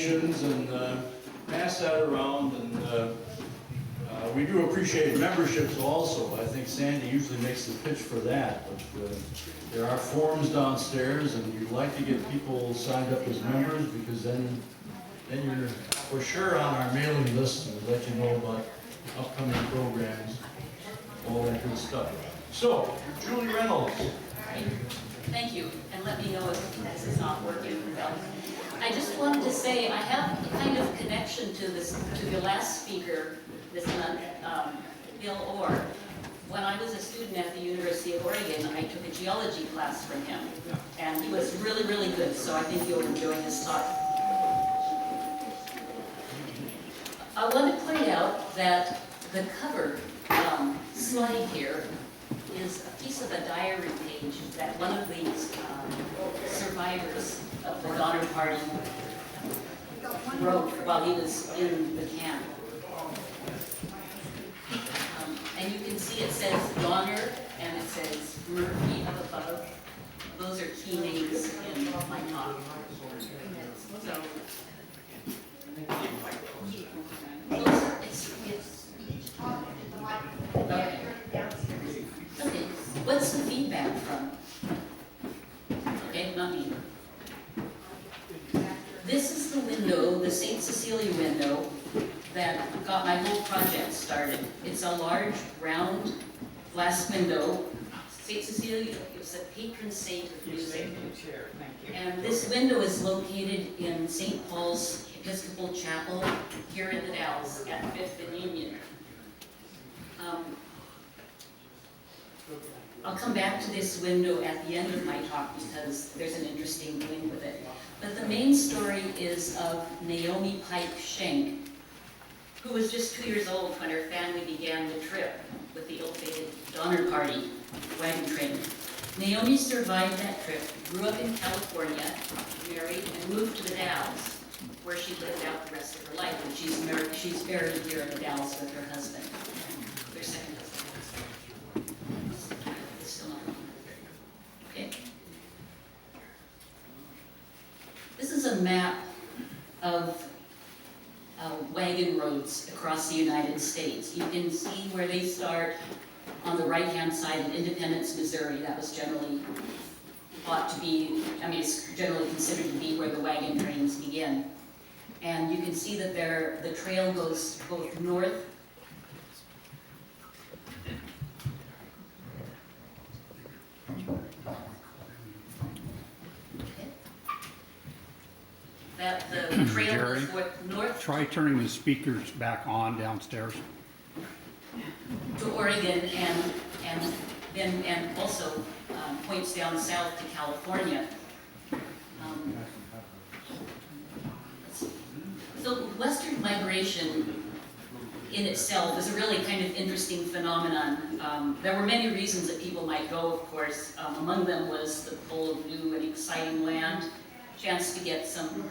donations and pass that around. And we do appreciate memberships also. I think Sandy usually makes the pitch for that. But there are forms downstairs, and you'd like to get people signed up as members, because then you're for sure on our mailing list, and we'll let you know about upcoming programs, all that good stuff. So, Julie Reynolds. Thank you, and let me know if this is not working well. I just wanted to say I have a kind of connection to the last speaker this month, Bill Orr. When I was a student at the University of Oregon, I took a geology class from him, and he was really, really good, so I think you'll enjoy his talk. I want to point out that the cover slide here is a piece of a diary page that one of these survivors of the Donner Party wrote while he was in the camp. And you can see it says Donner and it says Murphy up above. Those are key names in my talk. So, okay, what's the feedback from? Okay, not me. This is the window, the St. Cecilia window, that got my whole project started. It's a large, round glass window. St. Cecilia is the patron saint of music. And this window is located in St. Paul's Episcopal Chapel here in the Dalles at 5th and Union. I'll come back to this window at the end of my talk because there's an interesting thing with it. But the main story is of Naomi Pike Schenck, who was just 2 years old when her family began the trip with the ill-fated Donner Party wagon train. Naomi survived that trip, grew up in California, married, and moved to the Dalles, where she lived out the rest of her life. And she's buried here in the Dalles with her husband, their second husband. It's still not on. Okay. This is a map of wagon roads across the United States. You can see where they start on the right-hand side of Independence, Missouri. That was generally thought to be, it's generally considered to be where the wagon trains begin. And you can see that the trail goes both north that the trail Jerry, goes north try turning the speakers back on downstairs. to Oregon and also points down south to California. So Western migration in itself is a really kind of interesting phenomenon. There were many reasons that people might go, of course. Among them was the pull of new and exciting land, chance to get some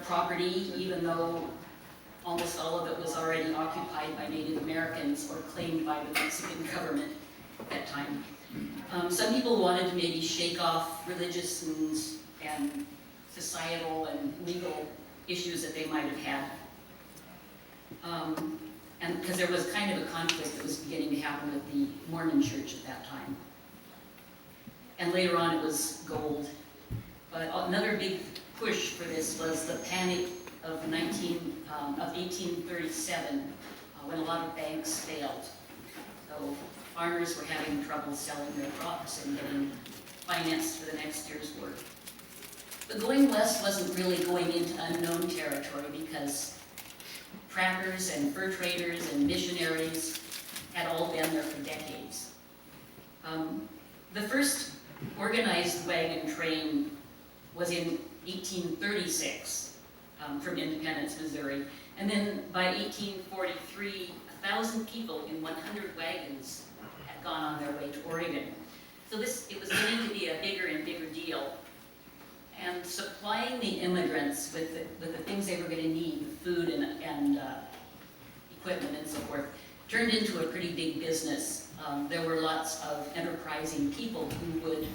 property, even though almost all of it was already occupied by Native Americans or claimed by the Mexican government at that time. Some people wanted to maybe shake off religious and societal and legal issues that they might have had. And because there was kind of a conflict that was beginning to happen with the Mormon church at that time. And later on it was gold. But another big push for this was the panic of 1837, when a lot of banks failed. So farmers were having trouble selling their crops and getting finance for the next year's work. But going west wasn't really going into unknown territory because trappers and fur traders and missionaries had all been there for decades. The first organized wagon train was in 1836 from Independence, Missouri. And then by 1843, 1,000 people in 100 wagons had gone on their way to Oregon. So it was getting to be a bigger and bigger deal. And supplying the immigrants with the things they were going to need, food and equipment and so forth, turned into a pretty big business. There were lots of enterprising people who would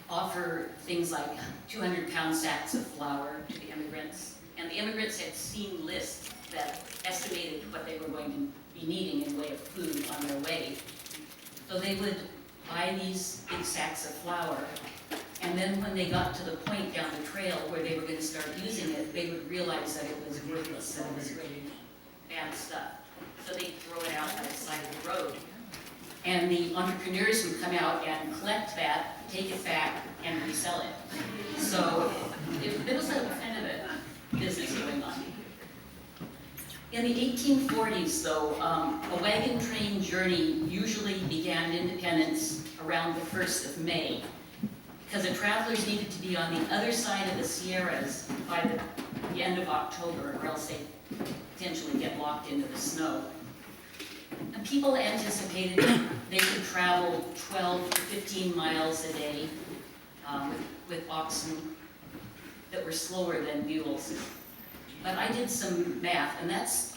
offer things like 200-pound sacks of flour to the immigrants. And the immigrants had seen lists that estimated what they were going to be needing in way of food on their way. So they would buy these big sacks of flour, and then when they got to the point down the trail where they were going to start using it, they would realize that it was worthless, that it was really bad stuff. So they'd throw it out by the side of the road. And the entrepreneurs would come out and collect that, take it back, and resell it. So there was a kind of a business going on. In the 1840s, though, a wagon train journey usually began Independence around the 1st of May, because the travelers needed to be on the other side of the Sierras by the end of October, or else they potentially get locked into the snow. And people anticipated they could travel 12 to 15 miles a day with oxen that were slower than mules. But I did some math, and that's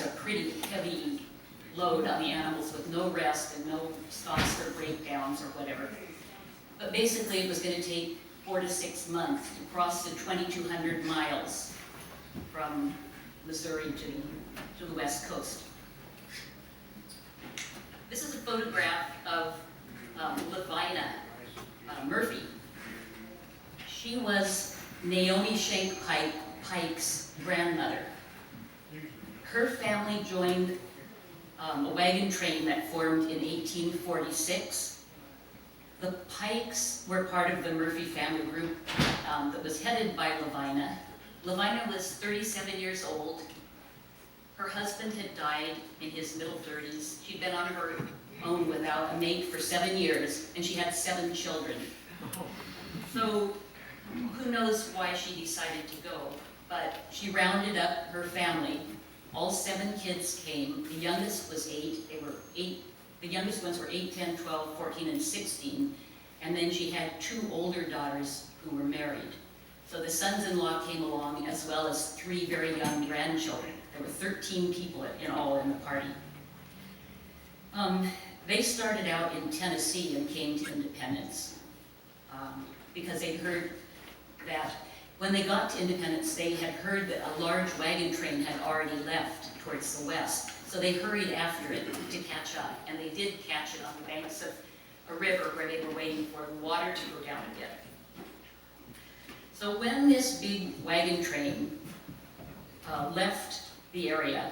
a pretty heavy load on the animals with no rest and no stops for breakdowns or whatever. But basically it was going to take 4 to 6 months to cross the 2,200 miles from Missouri to the west coast. This is a photograph of Lavina Murphy. She was Naomi Schenck Pike's grandmother. Her family joined a wagon train that formed in 1846. The Pikes were part of the Murphy family group that was headed by Lavina. Lavina was 37 years old. Her husband had died in his middle 30s. She'd been on her own without a mate for 7 years, and she had 7 children. So who knows why she decided to go, but she rounded up her family. All 7 kids came. The youngest was 8. The youngest ones were 8, 10, 12, 14, and 16. And then she had 2 older daughters who were married. So the sons-in-law came along, as well as 3 very young grandchildren. There were 13 people in all in the party. They started out in Tennessee and came to Independence because they heard that when they got to Independence, they had heard that a large wagon train had already left towards the west. So they hurried after it to catch up, and they did catch it on the banks of a river where they were waiting for the water to go down a bit. So when this big wagon train left the area,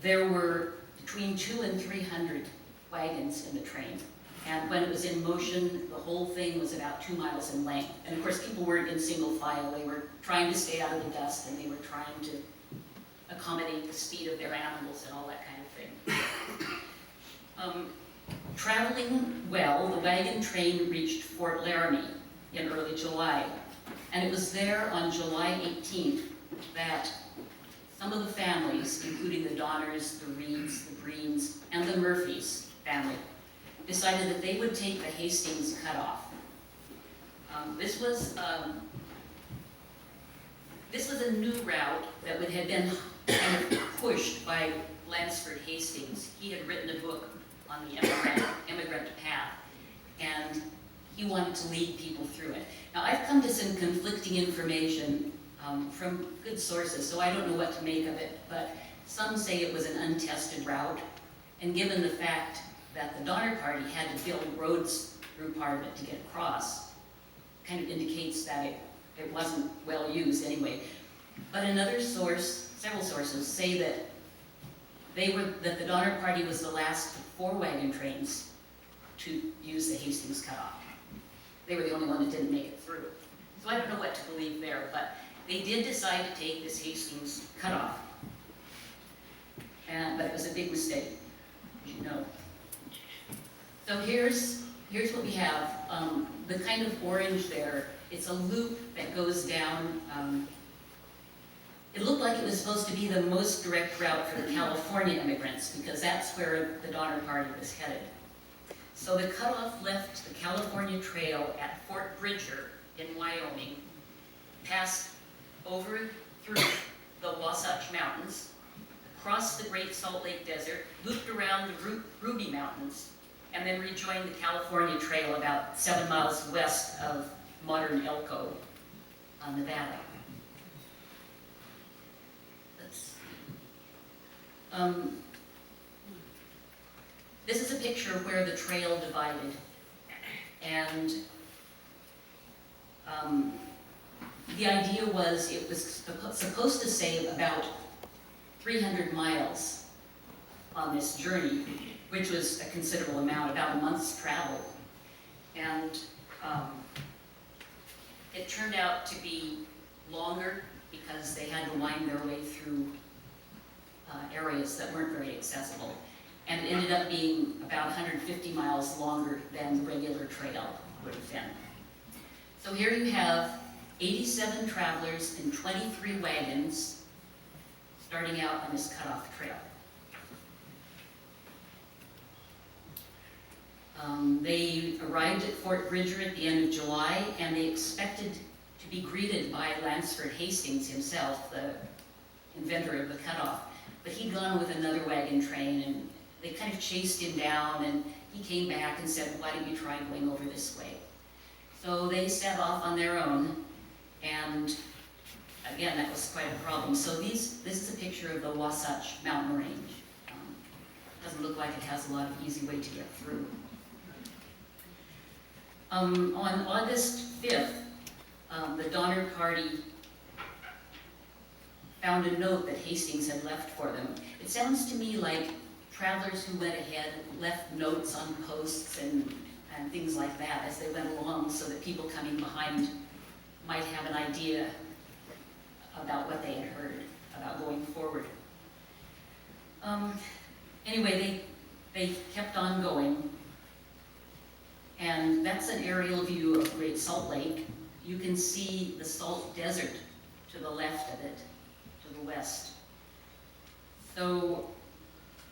there were between 200 and 300 wagons in the train. And when it was in motion, the whole thing was about 2 miles in length. And of course, people weren't in single file. They were trying to stay out of the dust, and they were trying to accommodate the speed of their animals and all that kind of thing. Traveling well, the wagon train reached Fort Laramie in early July. And it was there on July 18th that some of the families, including the Donners, the Reeds, the Breens, and the Murphys family, decided that they would take the Hastings cutoff. This was a new route that would have been kind of pushed by Lansford Hastings. He had written a book on the immigrant path, and he wanted to lead people through it. Now, I've come to some conflicting information from good sources, so I don't know what to make of it, but some say it was an untested route, and given the fact that the Donner Party had to build roads through part of it to get across, kind of indicates that it wasn't well used anyway. But another source, several sources, say that the Donner Party was the last 4 wagon trains to use the Hastings cutoff. They were the only one that didn't make it through. So I don't know what to believe there, but they did decide to take this Hastings cutoff. But it was a big mistake, as you know. So here's what we have. The kind of orange there, it's a loop that goes down. It looked like it was supposed to be the most direct route for the California immigrants, because that's where the Donner Party was headed. So the cutoff left the California Trail at Fort Bridger in Wyoming, passed over through the Wasatch Mountains, across the Great Salt Lake Desert, looped around the Ruby Mountains, and then rejoined the California Trail about 7 miles west of modern Elko, Nevada. Let's see. This is a picture where the trail divided, and the idea was it was supposed to save about 300 miles on this journey, which was a considerable amount, about a month's travel. And it turned out to be longer because they had to wind their way through areas that weren't very accessible. And it ended up being about 150 miles longer than the regular trail would have been. So here you have 87 travelers in 23 wagons starting out on this cutoff trail. They arrived at Fort Bridger at the end of July, and they expected to be greeted by Lansford Hastings himself, the inventor of the cutoff. But he'd gone with another wagon train, and they kind of chased him down, and he came back and said, "Why don't you try going over this way?" So they set off on their own, and again, that was quite a problem. So this is a picture of the Wasatch Mountain Range. Doesn't look like it has a lot of easy way to get through. On August 5th, the Donner Party found a note that Hastings had left for them. It sounds to me like travelers who went ahead left notes on posts and things like that as they went along, so that people coming behind might have an idea about what they had heard about going forward. Anyway, they kept on going, and that's an aerial view of Great Salt Lake. You can see the Salt Desert to the left of it, to the west. So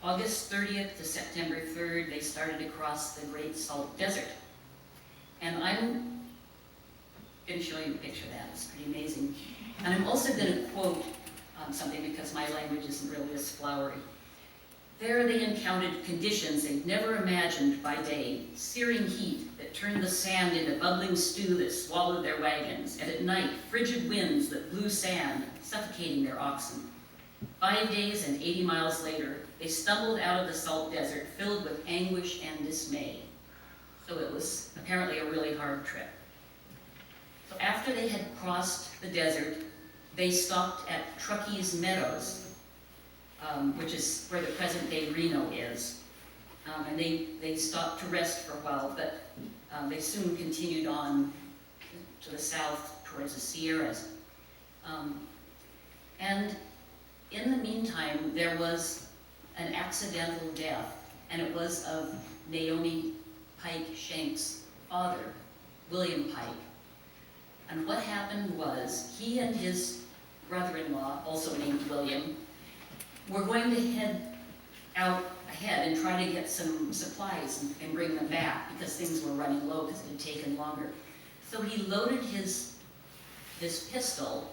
August 30th to September 3rd, they started to cross the Great Salt Desert. And I'm going to show you a picture of that. It's pretty amazing. And I'm also going to quote something, because my language isn't really as flowery. There they encountered conditions they'd never imagined by day, searing heat that turned the sand into bubbling stew that swallowed their wagons, and at night, frigid winds that blew sand, suffocating their oxen. 5 days and 80 miles later, they stumbled out of the salt desert filled with anguish and dismay. So it was apparently a really hard trip. So after they had crossed the desert, they stopped at Truckee's Meadows, which is where the present-day Reno is. And they stopped to rest for a while, but they soon continued on to the south towards the Sierras. And in the meantime, there was an accidental death, and it was of Naomi Pike Shank's father, William Pike. And what happened was, he and his brother-in-law, also named William, were going to head out ahead and try to get some supplies and bring them back, because things were running low because it had taken longer. So he loaded his pistol,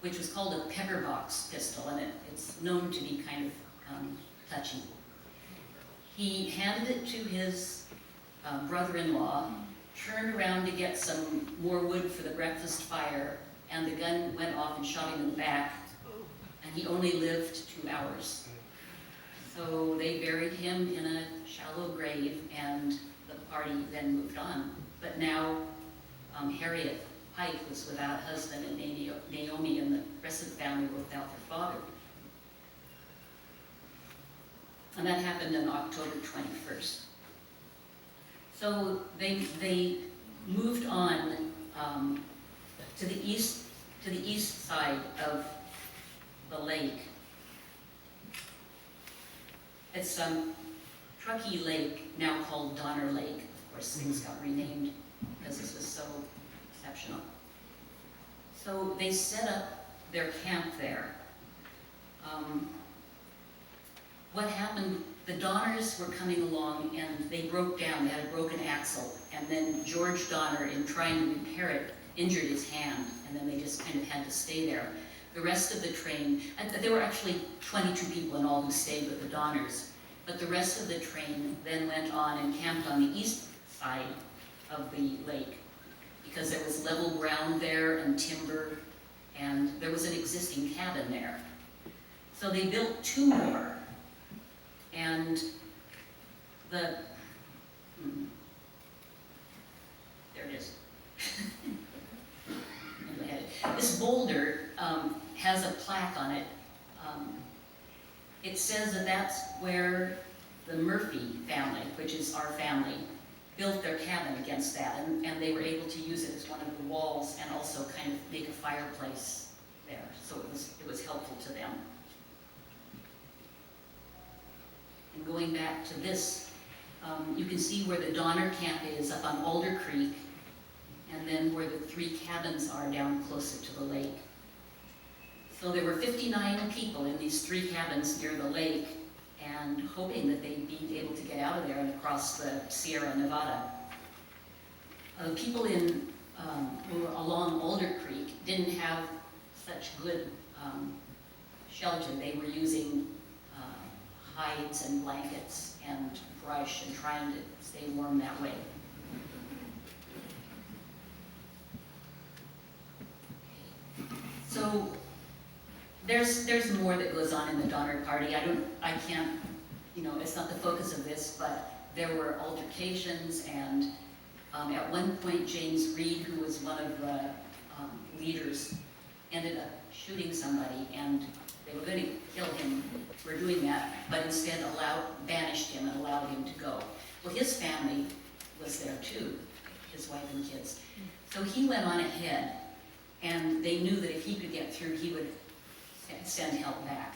which was called a pepperbox pistol, and it's known to be kind of touchy. He handed it to his brother-in-law, turned around to get some more wood for the breakfast fire, and the gun went off and shot him in the back, and he only lived 2 hours. So they buried him in a shallow grave, and the party then moved on. But now Harriet Pike was without a husband, and Naomi and the rest of the family were without their father. And that happened on October 21st. So they moved on to the east side of the lake. It's Truckee Lake, now called Donner Lake. Of course, things got renamed because this was so exceptional. So they set up their camp there. What happened, the Donners were coming along and they broke down. They had a broken axle, and then George Donner, in trying to repair it, injured his hand, and then they just kind of had to stay there. The rest of the train, and there were actually 22 people in all who stayed with the Donners, but but the rest of the train then went on and camped on the east side of the lake because there was level ground there and timber, and there was an existing cabin there. So they built 2 more, and the, there it is. This boulder has a plaque on it. It says that that's where the Murphy family, which is our family, built their cabin against that, and they were able to use it as one of the walls and also kind of make a fireplace there. So it was helpful to them. And going back to this, you can see where the Donner Camp is up on Alder Creek, and then where the 3 cabins are down closer to the lake. So there were 59 people in these 3 cabins near the lake, and hoping that they'd be able to get out of there and across the Sierra Nevada. People who were along Alder Creek didn't have such good shelter. They were using hides and blankets and brush and trying to stay warm that way. So there's more that goes on in the Donner Party. I can't, it's not the focus of this, but there were altercations, and at one point James Reed, who was one of the leaders, ended up shooting somebody, and they were going to kill him for doing that, but instead banished him and allowed him to go. Well, his family was there too, his wife and kids. So he went on ahead, and they knew that if he could get through, he would send help back.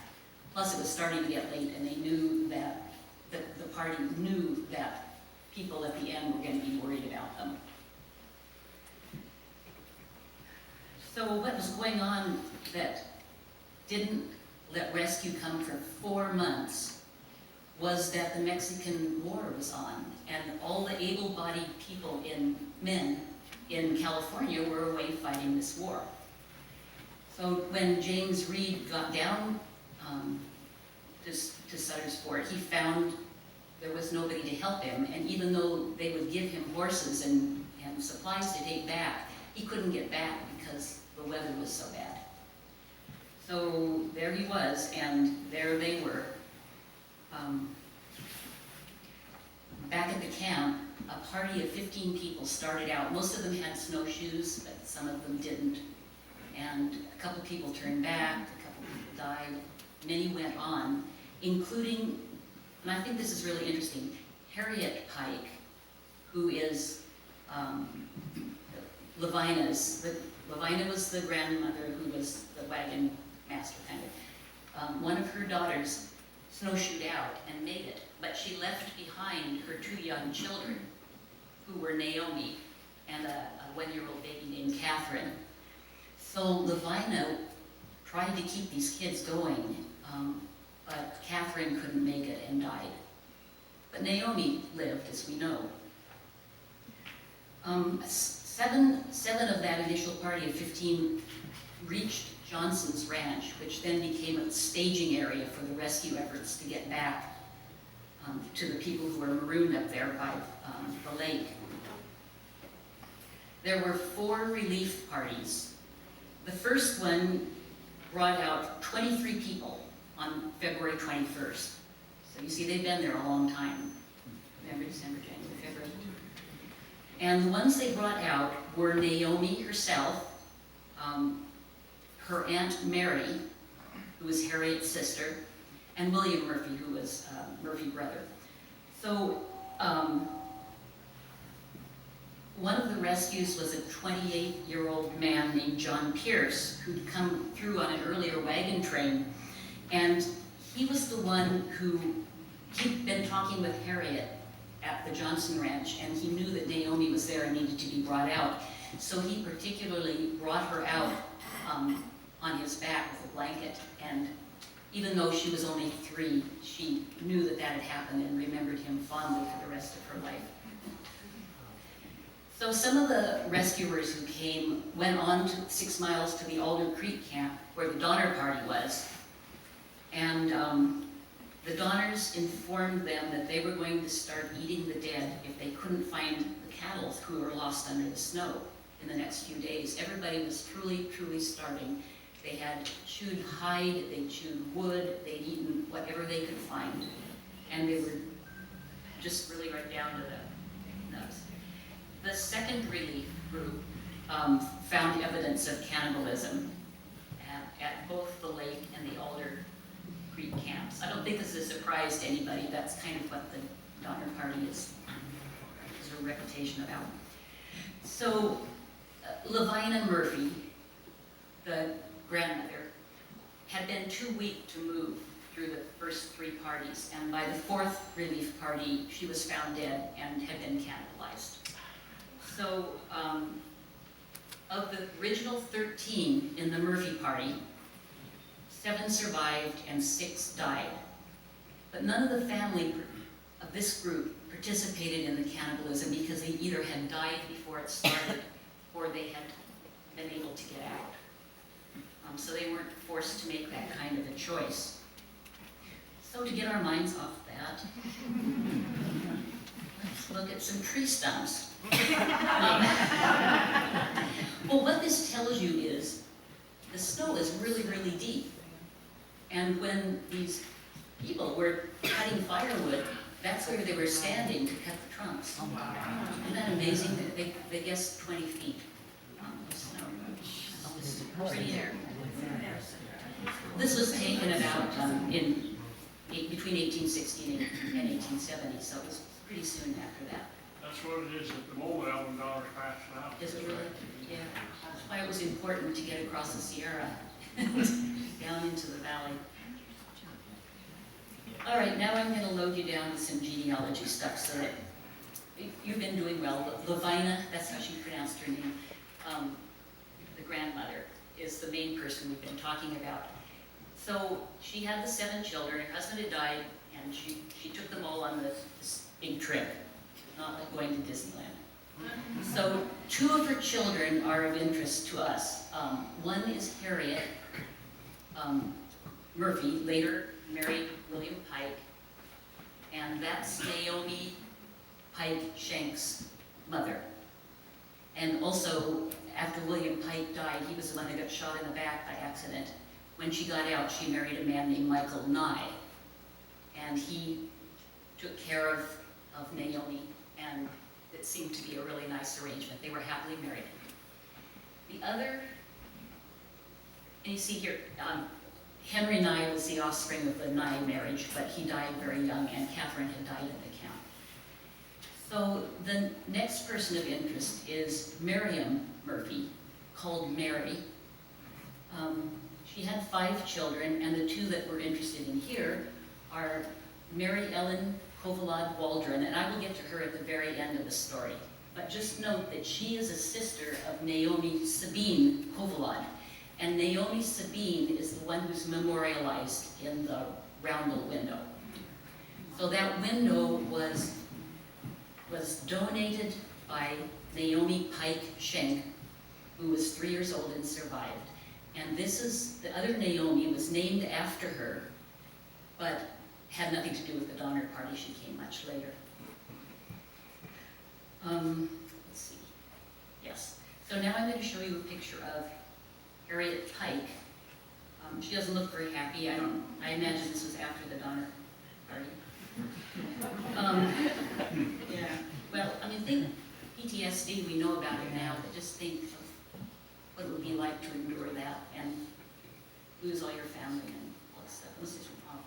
Plus, it was starting to get late, and they knew that the party knew that people at the end were going to be worried about them. So what was going on that didn't let rescue come for 4 months was that the Mexican War was on, and all the able-bodied men in California were away fighting this war. So when James Reed got down to Sutter's Fort, he found there was nobody to help him, and even though they would give him horses and supplies to take back, he couldn't get back because the weather was so bad. So there he was, and there they were. Back at the camp, a party of 15 people started out. Most of them had snowshoes, but some of them didn't. And a couple people turned back, a couple people died. Many went on, including, and I think this is really interesting, Harriet Pike, who is Levina's. Levina was the grandmother who was the wagon master, kind of. One of her daughters snowshoed out and made it, but she left behind her 2 young children, who were Naomi and a 1-year-old baby named Catherine. So Levina tried to keep these kids going, but Catherine couldn't make it and died. But Naomi lived, as we know. Seven of that initial party of 15 reached Johnson's Ranch, which then became a staging area for the rescue efforts to get back to the people who were marooned up there by the lake. There were 4 relief parties. The first one brought out 23 people on February 21st. So you see, they've been there a long time. November, December, January, February. And the ones they brought out were Naomi herself, her Aunt Mary, who was Harriet's sister, and William Murphy, who was Murphy's brother. So one of the rescues was a 28-year-old man named John Pierce, who'd come through on an earlier wagon train. And he was the one he'd been talking with Harriet at the Johnson Ranch, and he knew that Naomi was there and needed to be brought out. So he particularly brought her out on his back with a blanket, and even though she was only 3, she knew that had happened and remembered him fondly for the rest of her life. So some of the rescuers who came went on to 6 miles to the Alder Creek camp where the Donner Party was, and The Donners informed them that they were going to start eating the dead if they couldn't find the cattle who were lost under the snow in the next few days. Everybody was truly, truly starving. They had chewed hide, they chewed wood, they'd eaten whatever they could find. And they were just really right down to the nuts. The second relief group found evidence of cannibalism at both the lake and the Alder Creek camps. I don't think this is a surprise to anybody. That's kind of what the Donner Party is a reputation about. So Lavina Murphy, the grandmother, had been too weak to move through the first three parties, and by the fourth relief party, she was found dead and had been cannibalized. So of the original 13 in the Murphy party, 7 survived and 6 died. But none of the family of this group participated in the cannibalism because they either had died before it started or they had been able to get out. So they weren't forced to make that kind of a choice. So to get our minds off that, let's look at some tree stumps. Well, what this tells you is the snow is really, really deep. And when these people were cutting firewood, that's where they were standing to cut the trunks. Isn't that amazing? They guessed 20 feet of snow. It's pretty there. This was taken about between 1860 and 1870, so it was pretty soon after that. That's what it is at the moment, Alvin Dollar's passed out. Is it really? Yeah. That's why it was important to get across the Sierra down into the valley. All right, now I'm going to load you down with some genealogy stuff so that you've been doing well. Lavina, that's how she pronounced her name, the grandmother, is the main person we've been talking about. So she had the 7 children, her husband had died, and she took them all on this big trip, not like going to Disneyland. So 2 of her children are of interest to us. One is Harriet Murphy, later married William Pike, and that's Naomi Pike Shank's mother. And also, after William Pike died, he was the one that got shot in the back by accident. When she got out, she married a man named Michael Nye, and he took care of Naomi, and it seemed to be a really nice arrangement. They were happily married. The other, and you see here, Henry Nye was the offspring of the Nye marriage, but he died very young, and Catherine had died at the camp. So the next person of interest is Miriam Murphy, called Mary. She had 5 children, and the 2 that we're interested in here are Mary Ellen Kovalad Waldron, and I will get to her at the very end of the story. But just note that she is a sister of Naomi Sabine Kovalad, and Naomi Sabine is the one who's memorialized in the roundel window. So that window was donated by Naomi Pike Schenk, who was 3 years old and survived. And this is, the other Naomi was named after her, but had nothing to do with the Donner Party. She came much later. Let's see. Yes. So now I'm going to show you a picture of Harriet Pike. She doesn't look very happy. I imagine this was after the Donner Party. Yeah. Well, I mean, think PTSD, we know about it now, but just think of what it would be like to endure that and lose all your family and all that stuff. This is awful.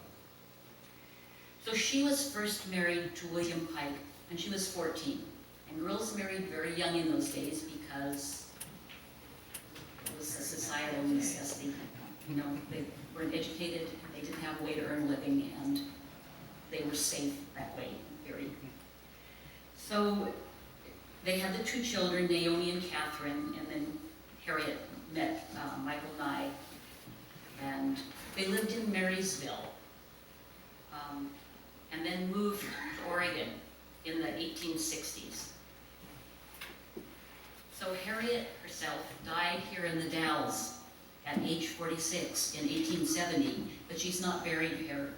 So she was first married to William Pike when she was 14. And girls married very young in those days because it was a societal necessity. You know, they weren't educated, they didn't have a way to earn a living, and they were safe that way, in theory. So they had the 2 children, Naomi and Catherine, and then Harriet met Michael Nye, and they lived in Marysville, and then moved to Oregon in the 1860s. So Harriet herself died here in the Dalles at age 46 in 1870, but she's not buried here.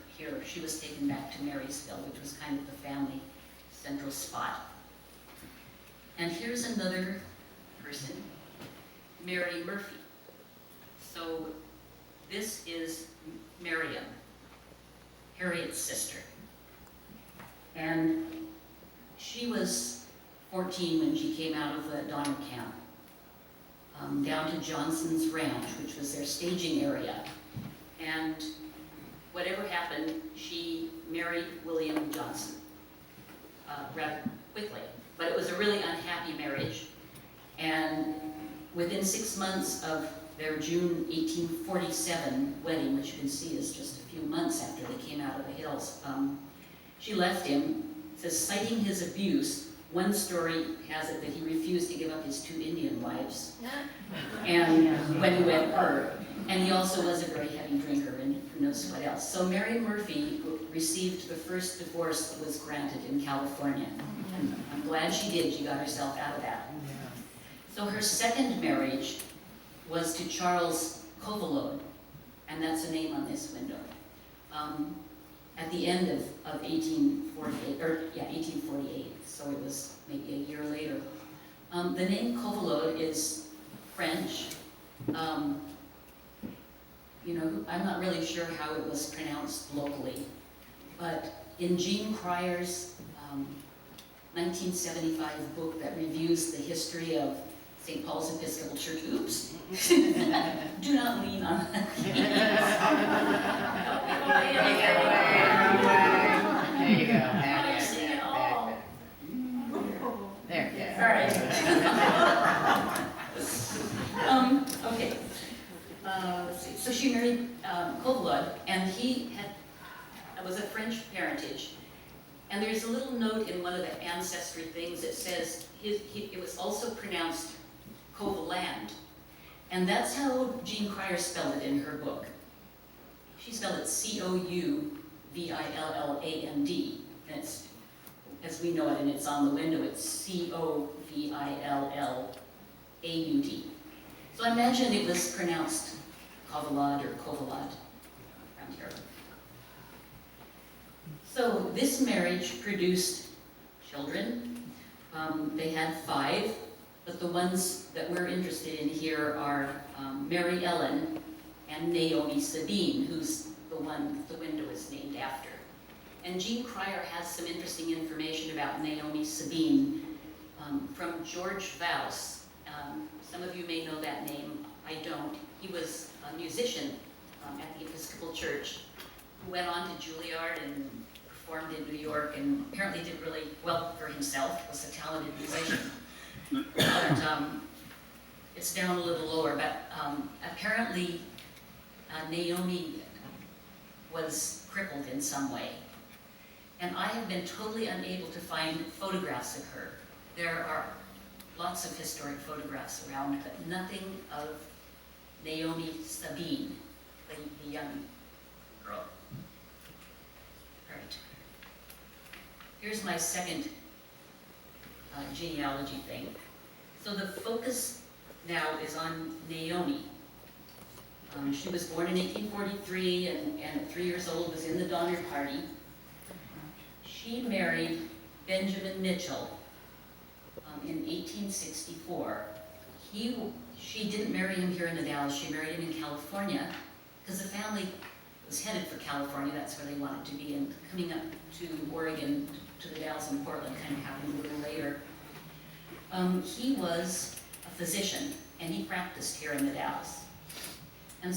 She was taken back to Marysville, which was kind of the family central spot. And here's another person, Mary Murphy. So this is Miriam, Harriet's sister. And she was 14 when she came out of the Donner Camp, down to Johnson's Ranch, which was their staging area. And whatever happened, she married William Johnson rather quickly. But it was a really unhappy marriage. And within 6 months of their June 1847 wedding, which you can see is just a few months after they came out of the hills, she left him. Says, citing his abuse, one story has it that he refused to give up his 2 Indian wives, and when he went her, and he also was a very heavy drinker, and who knows what else. So Mary Murphy received the first divorce that was granted in California, and I'm glad she did. She got herself out of that. So her second marriage was to Charles Covalode, and that's a name on this window. At the end of 1848, so it was maybe a year later. The name Covalode is French. You know, I'm not really sure how it was pronounced locally, but in Jean Cryer's 1975 book that reviews the history of St. Paul's Episcopal Church, oops, do not lean on that. There you go. Oh, you see it all. There, yeah. All right. Okay. Let's see. So she married Covalode, and he was of French parentage. And there's a little note in one of the ancestry things that says it was also pronounced Covaland. And that's how Jean Cryer spelled it in her book. She spelled it Couvilland. And it's, as we know it, and it's on the window, it's Covillaud. So I imagine it was pronounced Covalad or Covalad around here. So this marriage produced children. They had 5, but the ones that we're interested in here are Mary Ellen and Naomi Sabine, who's the one the window is named after. And Jean Cryer has some interesting information about Naomi Sabine from George Vouse. Some of you may know that name. I don't. He was a musician at the Episcopal Church who went on to Juilliard and performed in New York and apparently did really well for himself, was a talented musician. But it's down a little lower, but apparently Naomi was crippled in some way. And I have been totally unable to find photographs of her. There are lots of historic photographs around, but nothing of Naomi Sabine, the young girl. All right. Here's my second genealogy thing. So the focus now is on Naomi. She was born in 1843 and at 3 years old was in the Donner Party. She married Benjamin Mitchell in 1864. She didn't marry him here in the Dalles, she married him in California because the family was headed for California, that's where they wanted to be, and coming up to Oregon, to the Dalles and Portland kind of happened a little later. He was a physician and he practiced here in the Dalles. And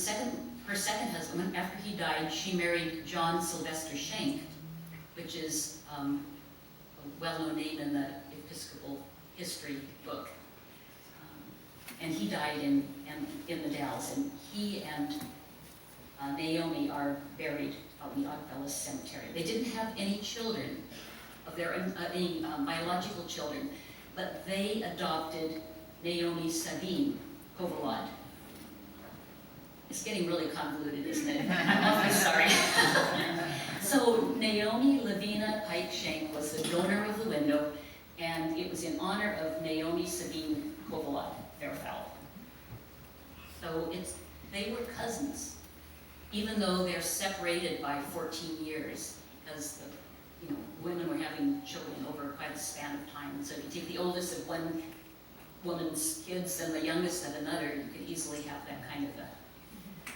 her second husband, after he died, she married John Sylvester Schenck, which is a well-known name in the Episcopal history book. And he died in the Dalles, and he and Naomi are buried out in the Oddfellows Cemetery. They didn't have any children of their own, any biological children, but they adopted Naomi Sabine Covalad. It's getting really convoluted, isn't it? I'm awfully sorry. So Naomi Lavina Pike Schenck was the donor of the window, and it was in honor of Naomi Sabine Covalad, Fairfowl. So they were cousins, even though they're separated by 14 years, because the women were having children over quite a span of time. So if you take the oldest of one woman's kids and the youngest of another, you could easily have that kind of a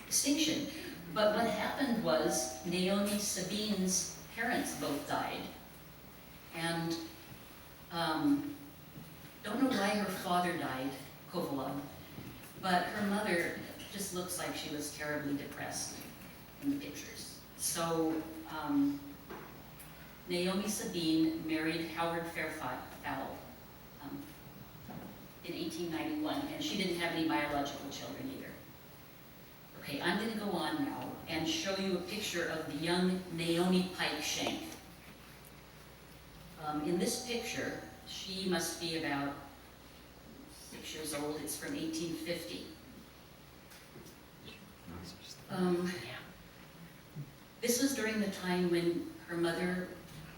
distinction. But what happened was Naomi Sabine's parents both died, and don't know why her father died, Kovalov, but her mother just looks like she was terribly depressed in the pictures. So Naomi Sabine married Howard Fairfowl in 1891, and she didn't have any biological children either. Okay, I'm going to go on now and show you a picture of the young Naomi Pike Schenk. In this picture, she must be about 6 years old. It's from 1850. This was during the time when her mother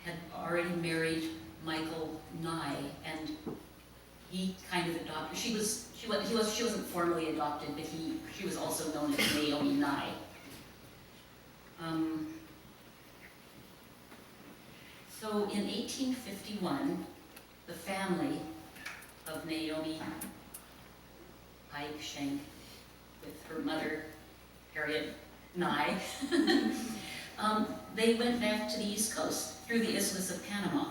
had already married Michael Nye, and he kind of adopted. She wasn't formally adopted, but she was also known as Naomi Nye. So in 1851, the family of Naomi Pike Schenk, with her mother, Harriet Nye, they went back to the East Coast through the Isthmus of Panama.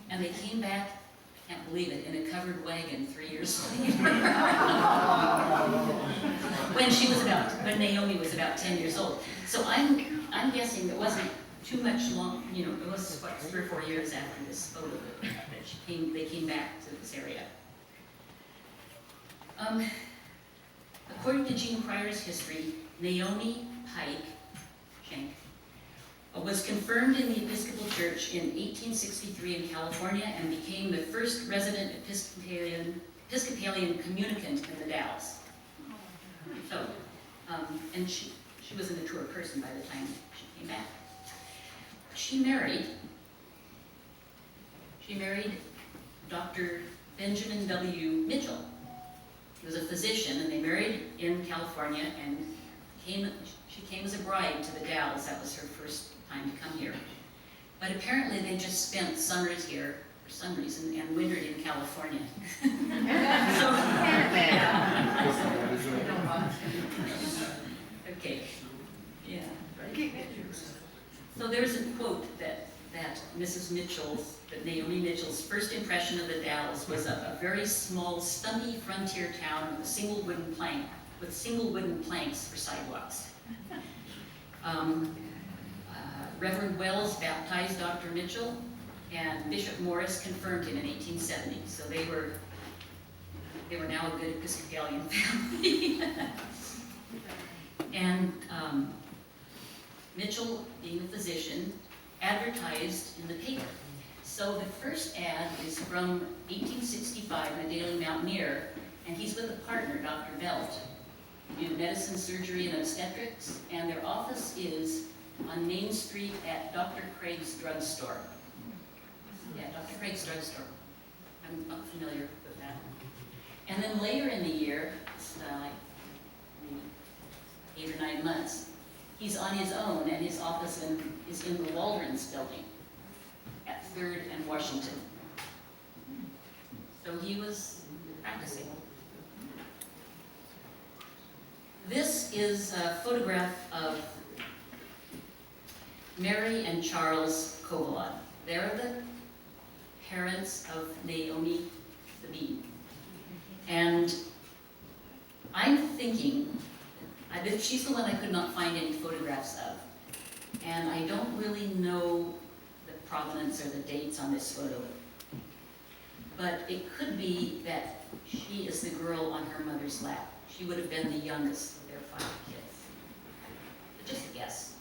And they came back, I can't believe it, in a covered wagon 3 years later. when Naomi was about 10 years old. So I'm guessing it wasn't too much long, it was what, 3 or 4 years after this photo that they came back to this area. According to Jean Pryor's history, Naomi Pike Schenk was confirmed in the Episcopal Church in 1863 in California and became the first resident Episcopalian communicant in the Dalles. So, and she was a mature person by the time she came back. She married Dr. Benjamin W. Mitchell. He was a physician, and they married in California, and she came as a bride to the Dalles. That was her first time to come here. But apparently they just spent summers here for some reason and wintered in California. Okay, yeah. So there's a quote that Naomi Mitchell's first impression of the Dalles was a very small, stumpy frontier town with single wooden planks for sidewalks. Reverend Wells baptized Dr. Mitchell, and Bishop Morris confirmed him in 1870. So they were now a good Episcopalian family. And Mitchell, being a physician, advertised in the paper. So the first ad is from 1865 in the Daily Mountaineer, and he's with a partner, Dr. Belt. They do medicine, surgery, and obstetrics, and their office is on Main Street at Dr. Craig's Drugstore. Yeah, Dr. Craig's Drugstore. I'm not familiar with that. And then later in the year, it's like maybe 8 or 9 months, he's on his own, and his office is in the Waldron's building at 3rd and Washington. So he was practicing. This is a photograph of Mary and Charles Kovalov. They're the parents of Naomi Sabine. And I'm thinking, she's the one I could not find any photographs of. And I don't really know the provenance or the dates on this photo. But it could be that she is the girl on her mother's lap. She would have been the youngest of their 5 kids. But just a guess.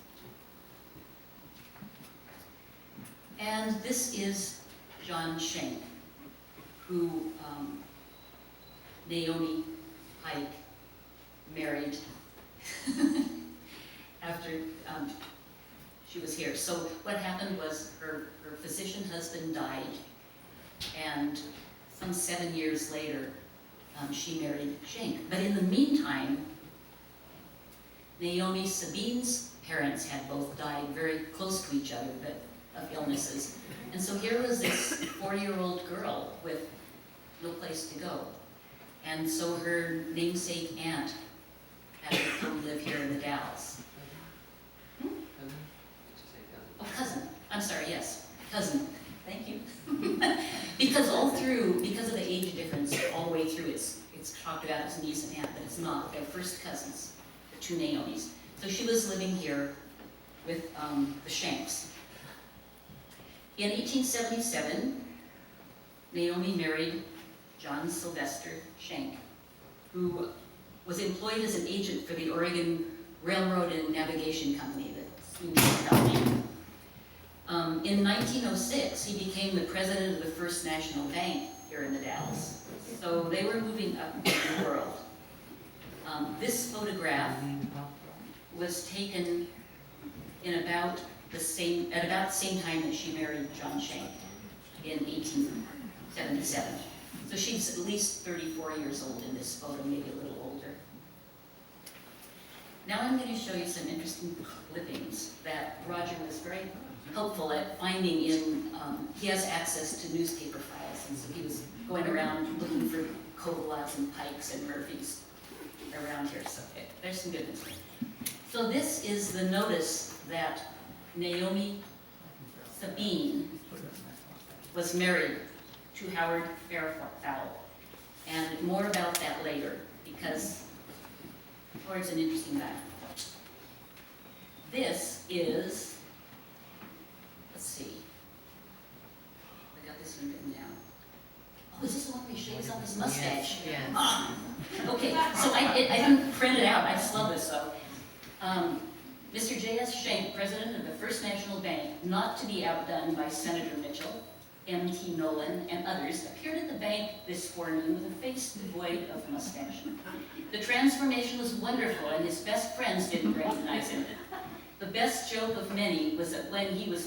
And this is John Schenk, who Naomi Pike married after she was here. So what happened was her physician husband died, and some 7 years later, she married Schenk. But in the meantime, Naomi Sabine's parents had both died very close to each other, but of illnesses. And so here was this 4-year-old girl with no place to go. And so her namesake aunt had to come live here in the Dalles. Oh, cousin. I'm sorry, yes, cousin. Thank you. Because of the age difference, all the way through, it's talked about as niece and aunt, but it's not. They're first cousins, the two Naomis. So she was living here with the Shanks. In 1877, Naomi married John Sylvester Shank, who was employed as an agent for the Oregon Railroad and Navigation Company, the steam company. In 1906, he became the president of the First National Bank here in the Dalles. So they were moving up in the world. This photograph was taken at about the same time that she married John Shank in 1877. So she's at least 34 years old in this photo, maybe a little older. Now I'm going to show you some interesting clippings that Roger was very helpful at finding in, he has access to newspaper files, and so he was going around looking for Colas and Pikes and Murphys around here, so there's some good ones. So this is the notice that Naomi Sabine was married to Howard Fairfowl, and more about that later, because Howard's an interesting guy. This is, let's see, I got this one written down. Oh, is this the one where he shaves off his mustache? Yes. Ah, okay, so I didn't print it out, I just love this though. Mr. J.S. Shank, president of the First National Bank, not to be outdone by Senator Mitchell, M.T. Nolan, and others, appeared at the bank this forenoon with a face devoid of mustache. The transformation was wonderful, and his best friends didn't recognize him. The best joke of many was that when he was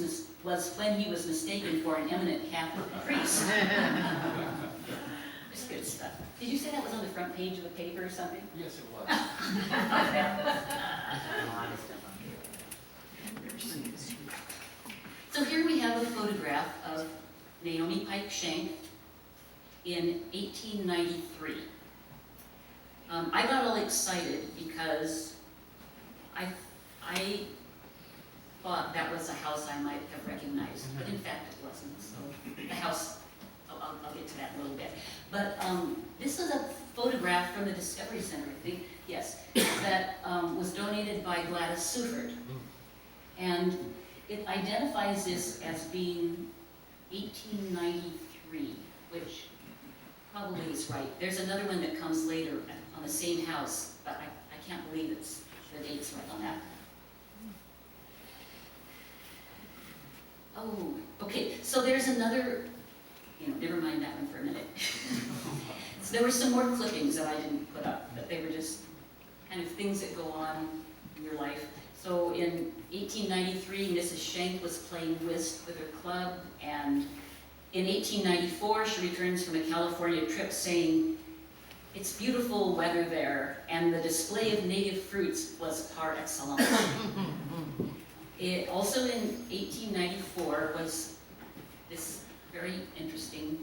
mistaken for an eminent Catholic priest. It's good stuff. Did you say that was on the front page of the paper or something? Yes, it was. So here we have a photograph of Naomi Pike Shank in 1893. I got all excited because I thought that was a house I might have recognized, but in fact it wasn't. So the house, I'll get to that in a little bit. But this is a photograph from the Discovery Center, I think, yes, that was donated by Gladys Suford. And it identifies this as being 1893, which probably is right. There's another one that comes later on the same house, but I can't believe the date's right on that. Oh, okay, so there's another, never mind that one for a minute. So there were some more clippings that I didn't put up, but they were just kind of things that go on in your life. So in 1893, Mrs. Shank was playing whist with her club, and in 1894, she returns from a California trip saying, "It's beautiful weather there, and the display of native fruits was par excellence." Also in 1894 was this very interesting,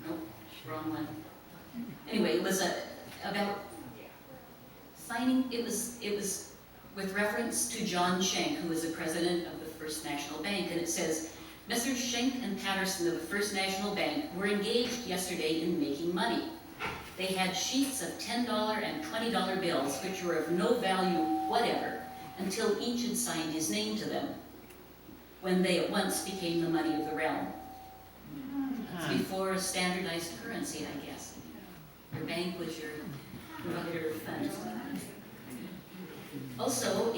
nope, wrong one. Anyway, it was about signing, it was with reference to John Shank, who was the president of the First National Bank, and it says, "Messrs. Shank and Patterson of the First National Bank were engaged yesterday in making money. They had sheets of $10 and $20 bills, which were of no value whatever, until each had signed his name to them, when they at once became the money of the realm." It's before a standardized currency, I guess. Your bank was your funds. Also,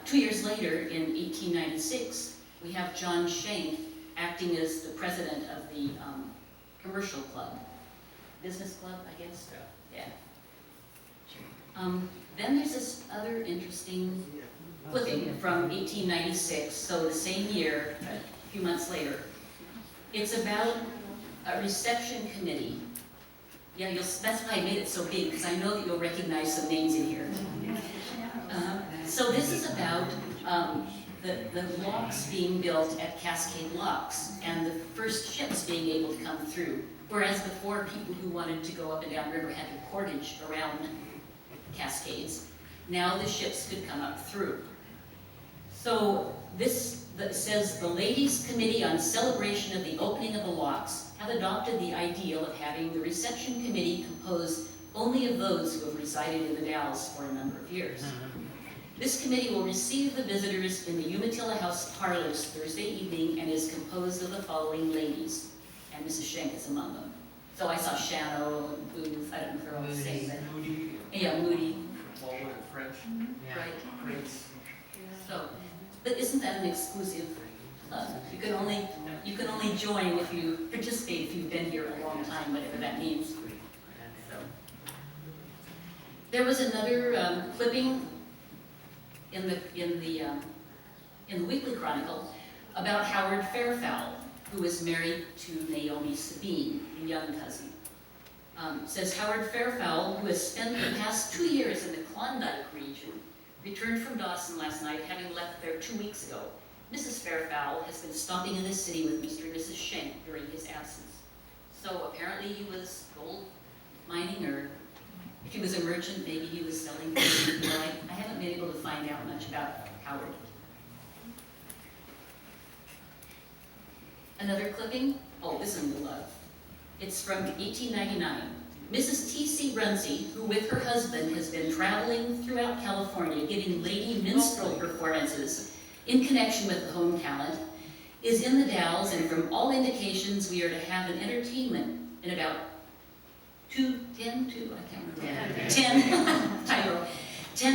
2 years later, in 1896, we have John Shank acting as the president of the commercial club. Business club, I guess? Yeah. Then there's this other interesting clipping from 1896, so the same year, a few months later. It's about a reception committee Yeah, that's why I made it so big, because I know that you'll recognize some names in here. So this is about the locks being built at Cascade Locks, and the first ships being able to come through. Whereas before, people who wanted to go up and down river had to portage around Cascades. Now the ships could come up through. So this says the Ladies' Committee on Celebration of the Opening of the Locks have adopted the ideal of having the reception committee composed only of those who have resided in the Dalles for a number of years. This committee will receive the visitors in the Umatilla House parlors Thursday evening and is composed of the following ladies, and Mrs. Schenk is among them. So I saw Shano and Booth, I don't know if they're all the same, but Moody, yeah, Moody, Walden, and French. right? Prince. So, but isn't that an exclusive club? You can only join if you participate, if you've been here a long time, whatever that means. So, there was another clipping in the Weekly Chronicle about Howard Fairfowl, who was married to Naomi Sabine, a young cousin. Says Howard Fairfowl, who has spent the past 2 years in the Klondike region, returned from Dawson last night, having left there 2 weeks ago. Mrs. Fairfowl has been stopping in this city with Mr. and Mrs. Schenk during his absence. So apparently he was gold mining, or if he was a merchant, maybe he was selling things. I haven't been able to find out much about Howard. Another clipping? Oh, this one you'll love. It's from 1899. Mrs. T.C. Runcie, who with her husband has been traveling throughout California giving lady minstrel performances in connection with the home talent, is in the Dalles, and from all indications we are to have an entertainment in about 10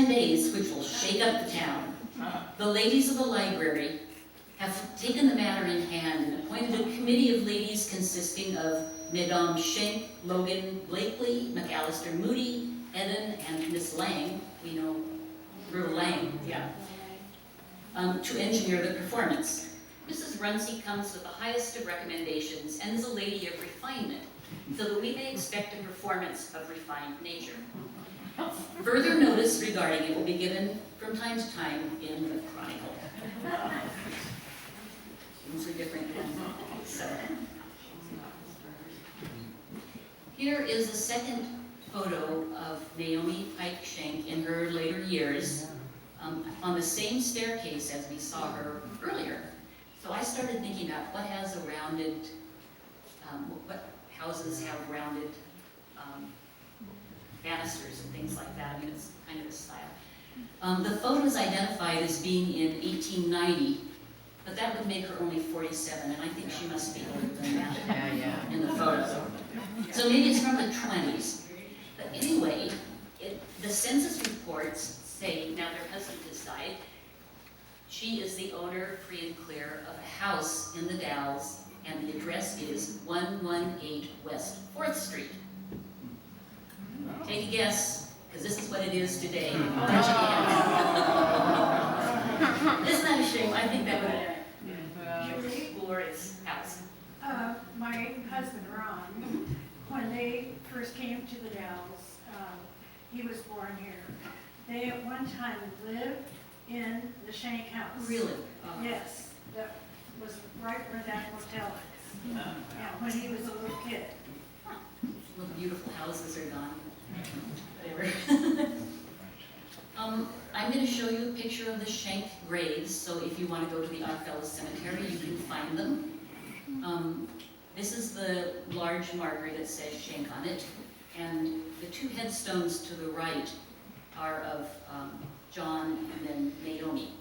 days, which will shake up the town. The ladies of the library have taken the matter in hand and appointed a committee of ladies consisting of Mesdames Schenk, Logan, Blakely, McAllister Moody, Eden, and Miss Lang, we know Rue Lang, yeah, to engineer the performance. Mrs. Runcie comes with the highest of recommendations and is a lady of refinement, so that we may expect a performance of refined nature. Further notice regarding it will be given from time to time in the Chronicle. Things are different then. So. Here is a second photo of Naomi Pike Schenk in her later years, on the same staircase as we saw her earlier. So I started thinking about what has a rounded, what houses have rounded banisters and things like that. I mean, it's kind of a style. The photo is identified as being in 1890, but that would make her only 47, and I think she must be older than that Yeah. in the photo. So maybe it's from the 20s. But anyway, the census reports say, now their husband has died, she is the owner, free and clear, of a house in the Dalles, and the address is 118 West 4th Street. Take a guess, because this is what it is today. Isn't that a shame? I think that would have been a glorious house. My husband, Ron, when they first came to the Dalles, he was born here. They at one time lived in the Schenk house. Really? Yes, that was right where that motel is. Yeah, when he was a little kid. Little beautiful houses are gone. Whatever. I'm going to show you a picture of the Schenk graves, so if you want to go to the Oddfellows Cemetery, you can find them. This is the large marker that says Schenk on it, and the two headstones to the right are of John and then Naomi.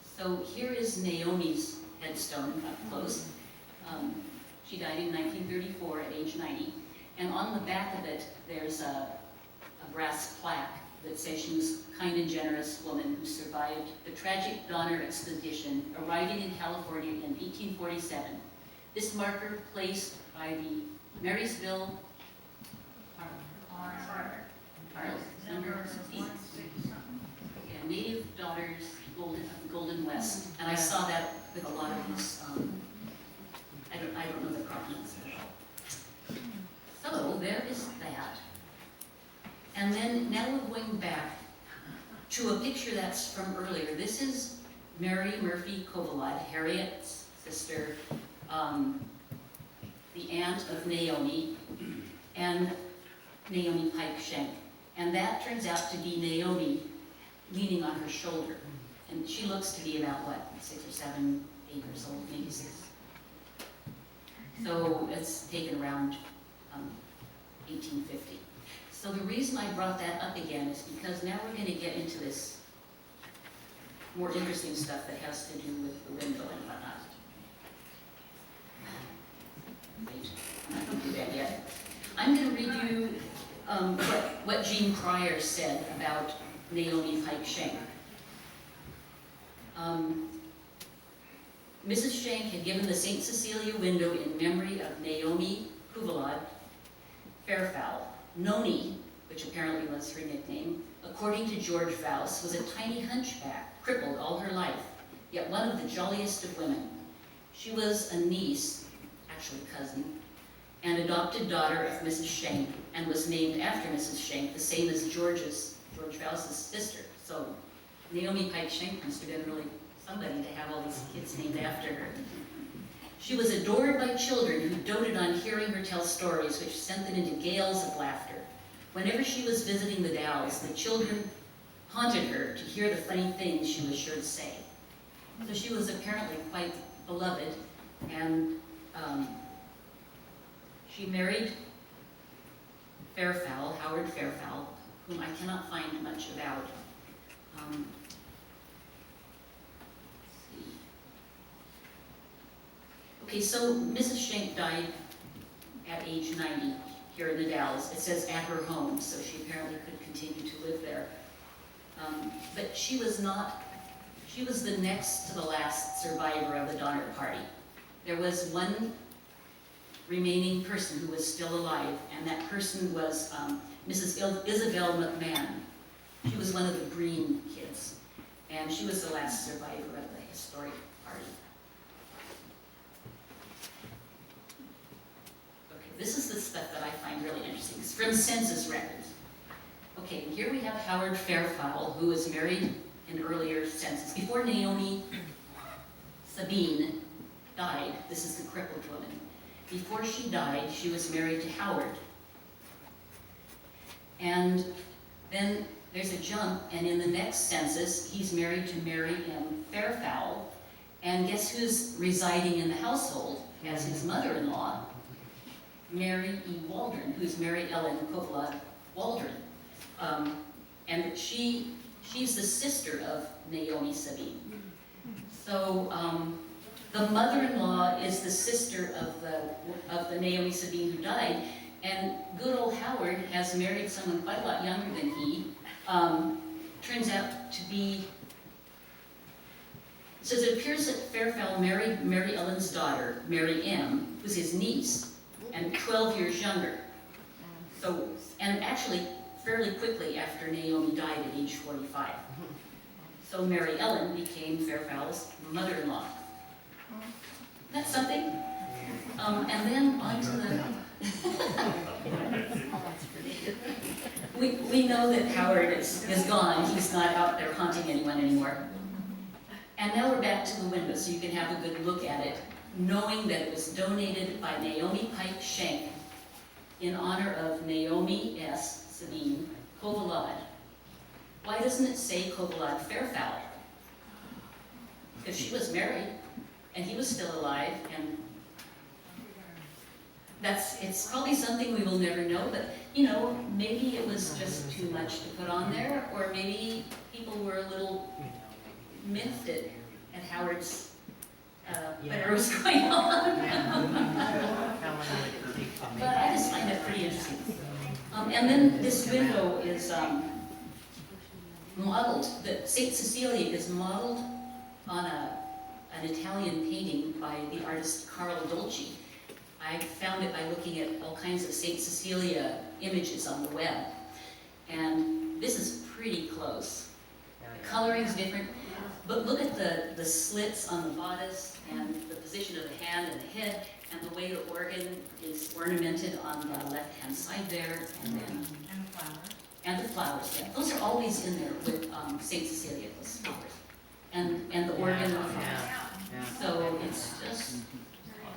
So here is Naomi's headstone up close. She died in 1934 at age 90, and on the back of it there's a brass plaque that says she was a kind and generous woman who survived the tragic Donner Expedition, arriving in California in 1847. This marker placed by the Marysville number 16. Yeah, Native Daughters of the Golden West. And I saw that with a lot of these, I don't know the provenance at all. So there is that. then now we're going back to a picture that's from earlier. This is Mary Murphy Kovalad, Harriet's sister, the aunt of Naomi, and Naomi Pike Schenck. And that turns out to be Naomi leaning on her shoulder. And she looks to be about, what, 6 or 7, 8 years old, maybe 6. So it's taken around 1850. So the reason I brought that up again is because now we're going to get into this more interesting stuff that has to do with the window and whatnot. Wait, I'm not going to do that yet. I'm going to read you what Jean Pryor said about Naomi Pike Schenck. Mrs. Schenck had given the St. Cecilia window in memory of Naomi Kovalad Fairfowl. Noni, which apparently was her nickname, according to George Vouse, was a tiny hunchback, crippled all her life, yet one of the jolliest of women. She was a niece, actually cousin, and adopted daughter of Mrs. Schenck, and was named after Mrs. Schenck, the same as George Vouse's sister. So Naomi Pike Schenck must have been really somebody to have all these kids named after her. She was adored by children who doted on hearing her tell stories, which sent them into gales of laughter. Whenever she was visiting the Dalles, the children haunted her to hear the funny things she was sure to say. So she was apparently quite beloved, and she married Fairfowl, Howard Fairfowl, whom I cannot find much about. Okay, so Mrs. Schenck died at age 90 here in the Dalles. It says at her home, so she apparently could continue to live there. But she was the next to the last survivor of the Donner Party. There was one remaining person who was still alive, and that person was Mrs. Isabel McMahon. She was one of the Green kids, and she was the last survivor of the historic party. This is the stuff that I find really interesting. It's from census records. Okay, here we have Howard Fairfowl, who was married in earlier census. Before Naomi Sabine died, this is the crippled woman. Before she died, she was married to Howard. And then there's a jump, and in the next census, he's married to Mary M. Fairfowl. And guess who's residing in the household as his mother-in-law? Mary E. Waldron, who's Mary Ellen Kovalad Waldron. And she's the sister of Naomi Sabine. So the mother-in-law is the sister of the Naomi Sabine who died, and good old Howard has married someone quite a lot younger than he. Turns out to be, it says it appears that Fairfowl married Mary Ellen's daughter, Mary M., who's his niece, and 12 years younger. So, and actually fairly quickly after Naomi died at age 45. So Mary Ellen became Fairfowl's mother-in-law. That's something. And then on to the... we know that Howard is gone. He's not out there haunting anyone anymore. And now we're back to the window so you can have a good look at it, knowing that it was donated by Naomi Pike Schenck in honor of Naomi S. Sabine Kovalad. Why doesn't it say Kovalad Fairfowl? Because she was married, and he was still alive, and it's probably something we will never know, but, maybe it was just too much to put on there, or maybe people were a little miffed at Howard's whatever was going on. But I just find that pretty interesting. And then this window is modeled, St. Cecilia is modeled on an Italian painting by the artist Carlo Dolci. I found it by looking at all kinds of St. Cecilia images on the web. And this is pretty close. The coloring's different. But look at the slits on the bodice and the position of the hand and the head and the way the organ is ornamented on the left-hand side there, and then And the flowers, yeah, those are always in there with Saint Cecilia, those flowers. And the organ and the flowers. Yeah. So it's just,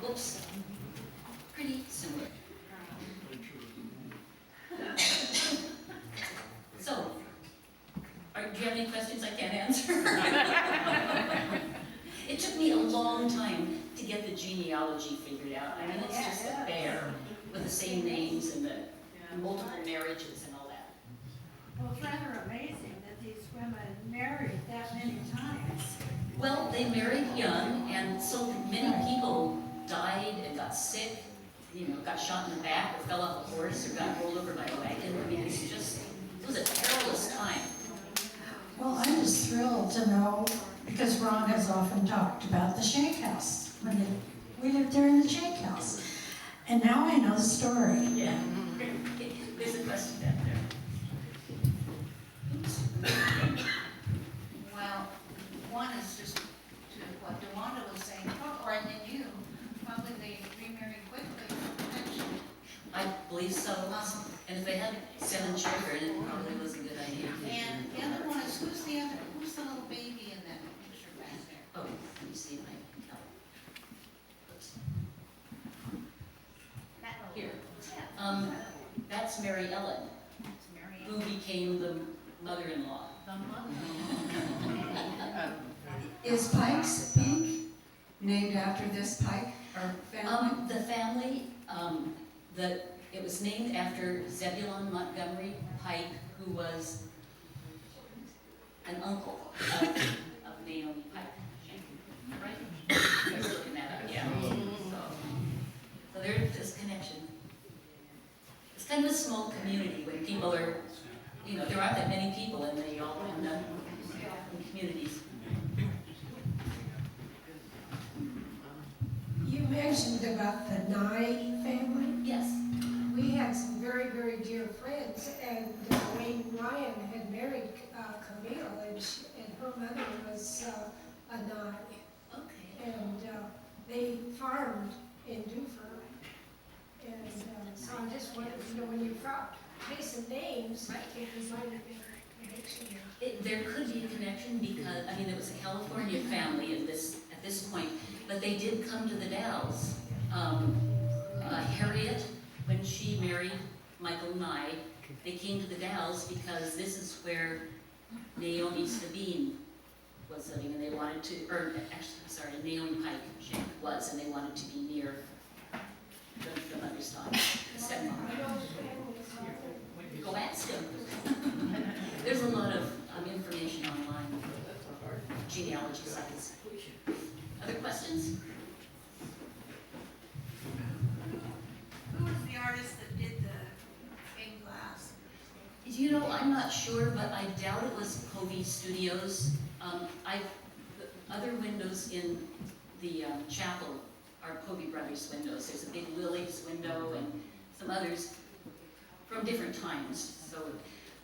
whoops, pretty similar. So, do you have any questions I can't answer? It took me a long time to get the genealogy figured out. I mean, it's just a bear with the same names and the multiple marriages and all that. Well, it's rather amazing that these women married that many times. Well, they married young, and so many people died and got sick, you know, got shot in the back, or fell off a horse, or got rolled over by a wagon. I mean, it was a perilous time. Well, I was thrilled to know, because Ron has often talked about the Shank House. We lived there in the Shank House. And now I know the story. Yeah. There's a question down there. Oops. Well, one is just to what DeWanda was saying, or and then you, probably they remarried quickly. I believe so. And if they had 7 children, it probably was a good idea. And the other one is, who's the little baby in that picture back there? Oh, let me see if I can tell. Oops. Here. That's Mary Ellen, It's Mary who became the mother-in-law. Is Pike's Peak named after this Pike or family? The family, it was named after Zebulon Montgomery Pike, who was an uncle of Naomi Pike. Right? I was looking that up, yeah. So there's this connection. It's kind of a small community when people are, you know, there aren't that many people and they all end up in communities. You mentioned about the Nye family. Yes. We had some very, very dear friends, and Wayne Ryan had married Camille, and her mother was a Nye. Okay. And they farmed in Dufur. And so I just wanted to know, when you brought Mason names, Right. it might have been a connection. There could be a connection because, I mean, it was a California family at this point, but they did come to the Dalles. Harriet, when she married Michael Nye, they came to the Dalles because this is where Naomi Sabine was living, and they wanted to, or actually, sorry, Naomi Pike Shank was, and they wanted to be near the mother's daughter, the stepmom. Go ask him. There's a lot of information online, genealogy sites. Other questions? Who was the artist that did the stained glass? You know, I'm not sure, but I doubt it was Covey Studios. The other windows in the chapel are Covey Brothers windows. There's a big Lily's window and some others from different times. So,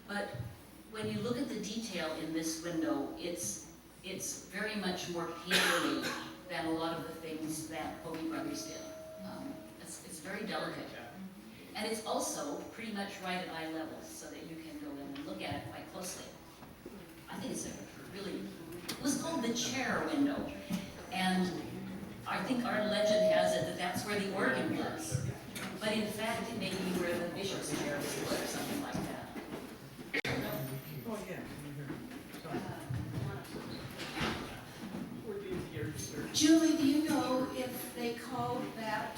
but when you look at the detail in this window, it's very much more painterly than a lot of the things that Covey Brothers did. It's very delicate. And it's also pretty much right at eye level so that you can go in and look at it quite closely. I think it's it was called the chair window. And I think our legend has it that that's where the organ was. But in fact, it may be where the bishop's chair was put or something like that. Julie, do you know if they called that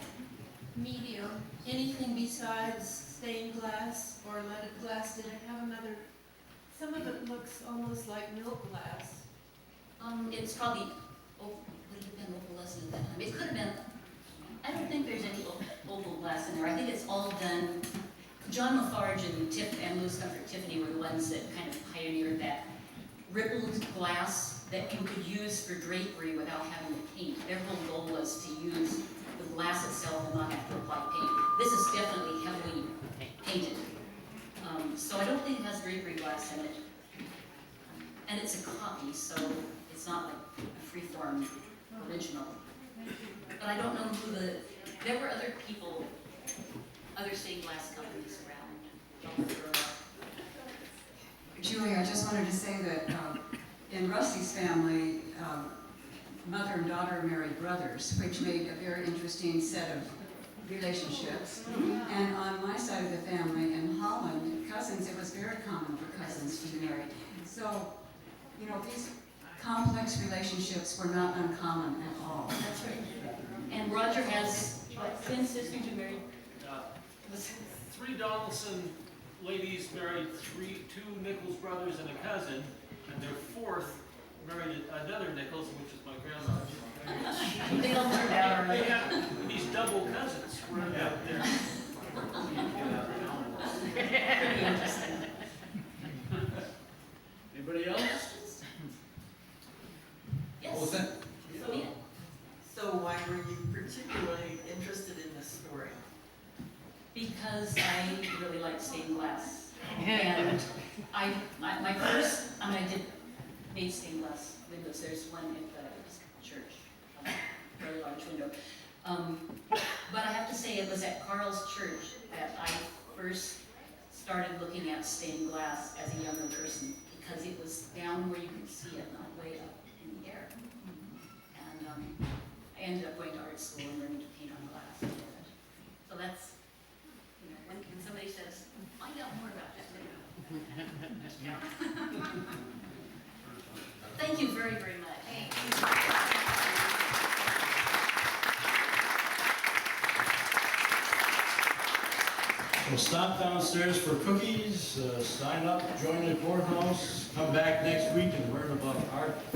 medium anything besides stained glass or leaded glass? Did it have another? Some of it looks almost like milk glass. It's probably, would it have been opalescent at that time? It could have been, I don't think there's any opal glass in there. I think it's all done, John Lafarge and Louis Comfort Tiffany were the ones that kind of pioneered that rippled glass that you could use for drapery without having to paint. Their whole goal was to use the glass itself and not have to apply paint. This is definitely heavily painted. So I don't think it has drapery glass in it. And it's a copy, so it's not like a free-form original. But I don't know who there were other people, other stained glass companies around. Julie, I just wanted to say that in Rusty's family, mother and daughter married brothers, which made a very interesting set of relationships. And on my side of the family in Holland, cousins, it was very common for cousins to be married. So, you know, these complex relationships were not uncommon at all. That's right. And Roger has, what, twin sisters who married? Three Donaldson ladies married two Nichols brothers and a cousin, and their fourth married another Nichols, which is my grandmother. They all turned out all They right. have these double cousins right out there. Pretty interesting. Anybody else? Yes. So, yeah. So why were you particularly interested in this story? Because I really like stained glass. And my first, I did made stained glass windows. There's one at the church, very large window. But I have to say it was at Carl's church that I first started looking at stained glass as a younger person, because it was down where you could see it, not way up in the air. And I ended up going to art school and learning to paint on glass. So that's, you know, when somebody says, find out more about that video. Thank you very, very much. So stop downstairs for cookies, sign up, join the courthouse, come back next week and learn about art